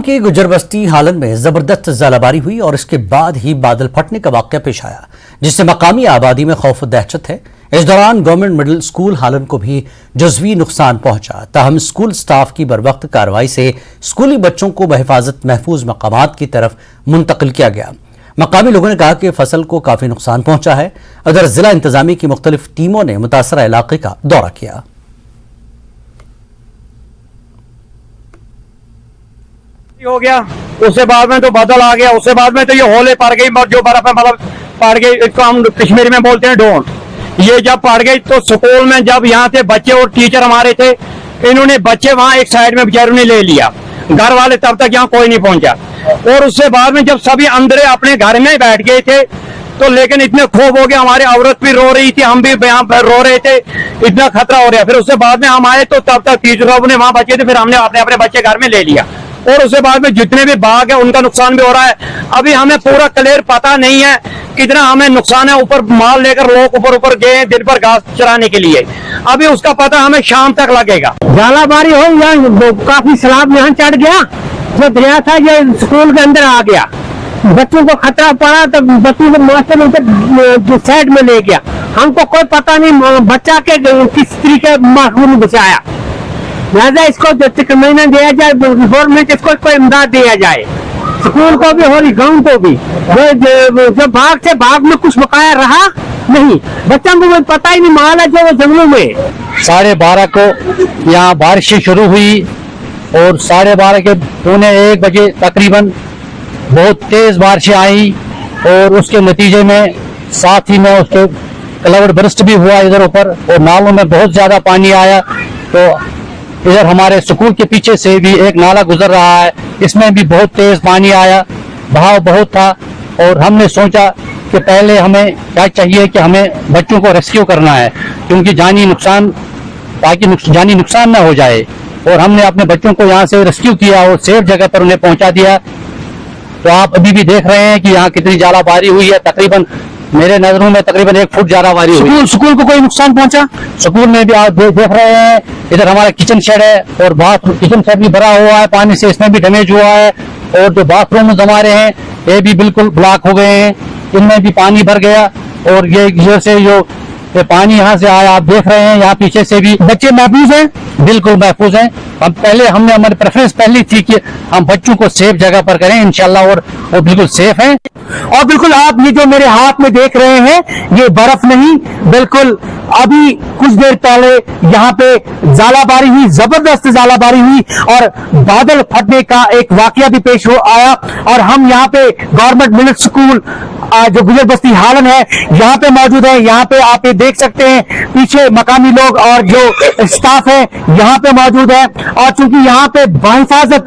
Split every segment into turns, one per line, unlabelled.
की गुजर बस्ती हालन में जबरदस्त ज़ालाबारी हुई और इसके बाद ही बादल फटने का वाकया पेश आया, जिससे मकामी आबादी में खौफ दहशत है। इस दौरान गवर्नमेंट मिडिल स्कूल हालन को भी जज़वी नुकसान पहुंचा। ताहम स्कूल स्टाफ की बरवक्त कार्रवाई से स्कूली बच्चों को बहिफाजत महफूज मकामात की तरफ मुंतकिल किया गया। मकामी लोगों ने कहा कि फसल को काफी नुकसान पहुंचा है। उधर जिला इंतजामी की मुख्तलिफ टीमों ने मुतासरा इलाके का दौरा किया।
हो गया, उसके बाद में तो बादल आ गया, उसके बाद में तो ये होले पड़ गई, जो बर्फ है मतलब पड़ गई, इसको हम कश्मीरी में बोलते हैं डोंट। ये जब पड़ गई तो स्कूल में जब यहाँ थे बच्चे और टीचर हमारे थे, इन्होंने बच्चे वहां एक साइड में बेचारों ने ले लिया, घर वाले तब तक यहाँ कोई नहीं पहुंचा। और उसके बाद में जब सभी अंदर अपने घर में बैठ गए थे तो लेकिन इतने खौफ हो गया, हमारी औरत भी रो रही थी, हम भी यहाँ पर रो रहे थे, इतना खतरा हो रहा। फिर उसके बाद में हम आए तो तब तक टीचरों ने वहां बचे थे, फिर हमने अपने अपने बच्चे घर में ले लिया। और उसके बाद में जितने भी बाग है उनका नुकसान भी हो रहा है। अभी हमें पूरा क्लियर पता नहीं है कितना हमें नुकसान है। ऊपर माल लेकर लोग ऊपर गए दिन भर घास चराने के लिए, अभी उसका पता हमें शाम तक लगेगा।
झालाबारी हो या काफी सैलाब यहाँ चढ़ गया, जो दरिया था ये स्कूल के अंदर आ गया, बच्चों को खतरा पड़ा तो बच्चों को मास्टर उनके साइड में ले गया। हमको कोई पता नहीं बच्चा के किस तरीके महफूज बचाया। लिहाजा इसको महीना दिया जाए, गवर्नमेंट इसको कोई इमदाद दिया जाए, स्कूल को भी और गांव को भी। जो भाग से भाग में कुछ बकाया रहा नहीं, बच्चों को पता ही नहीं माल है जो जंगलों में।
12:30 को यहाँ बारिश शुरू हुई और 12:30 के 12:45 बजे तकरीबन बहुत तेज बारिशें आई और उसके नतीजे में साथ ही में उसके क्लाउड बर्स्ट भी हुआ इधर ऊपर, और नालों में बहुत ज्यादा पानी आया। तो इधर हमारे स्कूल के पीछे से भी एक नाला गुजर रहा है, इसमें भी बहुत तेज पानी आया, बहाव बहुत था। और हमने सोचा कि पहले हमें क्या चाहिए कि हमें बच्चों को रेस्क्यू करना है, क्योंकि जानी नुकसान, ताकि जानी नुकसान ना हो जाए। और हमने अपने बच्चों को यहाँ से रेस्क्यू किया और सेफ जगह पर उन्हें पहुंचा दिया। तो आप अभी भी देख रहे हैं कि यहाँ कितनी झालाबारी हुई है, तकरीबन मेरे नजरों में तकरीबन 1 फुट झालाबारी हुई।
स्कूल को कोई नुकसान पहुंचा?
स्कूल में भी आप देख रहे हैं, इधर हमारा किचन शेड है और किचन शेड भी भरा हुआ है पानी से, इसमें भी डैमेज हुआ है। और जो बाथरूम हमारे हैं ये भी बिल्कुल ब्लॉक हो गए हैं, इनमें भी पानी भर गया। और ये इधर से जो ये पानी यहाँ से आया, आप देख रहे हैं, यहाँ पीछे से भी।
बच्चे महफूज हैं?
बिल्कुल महफूज हैं। हमने हमारी प्रेफरेंस पहली थी कि हम बच्चों को सेफ जगह पर करें इंशाल्लाह, और वो बिल्कुल सेफ हैं।
और बिल्कुल आप ये जो मेरे हाथ में देख रहे हैं ये बर्फ नहीं, बिल्कुल अभी कुछ देर पहले यहाँ पे झालाबारी हुई, जबरदस्त झालाबारी हुई और बादल फटने का एक वाकया भी पेश हो आया। और हम यहाँ पे गवर्नमेंट मिडिल स्कूल जो गुजर बस्ती हालन है यहाँ पे मौजूद है। यहाँ पे आप ये देख सकते हैं, पीछे मकामी लोग और जो स्टाफ है यहाँ पे मौजूद है। और चूंकि यहाँ पे बाहिफाजत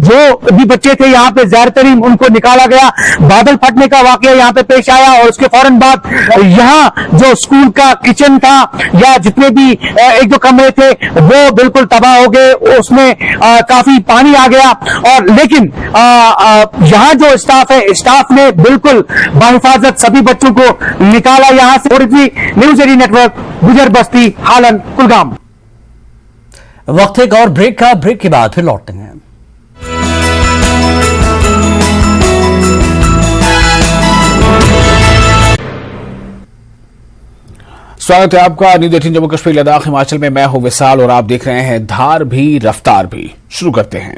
जो भी बच्चे थे यहाँ पे ज्यादातर उनको निकाला गया, बादल फटने का वाकया यहाँ पे पेश आया। और उसके फौरन बाद यहाँ जो स्कूल का किचन था या जितने भी 1-2 कमरे थे वो बिल्कुल तबाह हो गए, उसमें काफी पानी आ गया। और लेकिन यहाँ जो स्टाफ है, स्टाफ ने बिल्कुल बाहिफाजत सभी बच्चों को निकाला यहाँ से। न्यूज़ 18 नेटवर्क, गुजर बस्ती हालन, कुलगाम।
वक्त एक और ब्रेक का, ब्रेक के बाद फिर लौटते हैं।
स्वागत है आपका न्यूज़ 18 जम्मू कश्मीर लद्दाख हिमाचल में। मैं हूं विशाल और आप देख रहे हैं धार भी रफ्तार भी। शुरू करते हैं।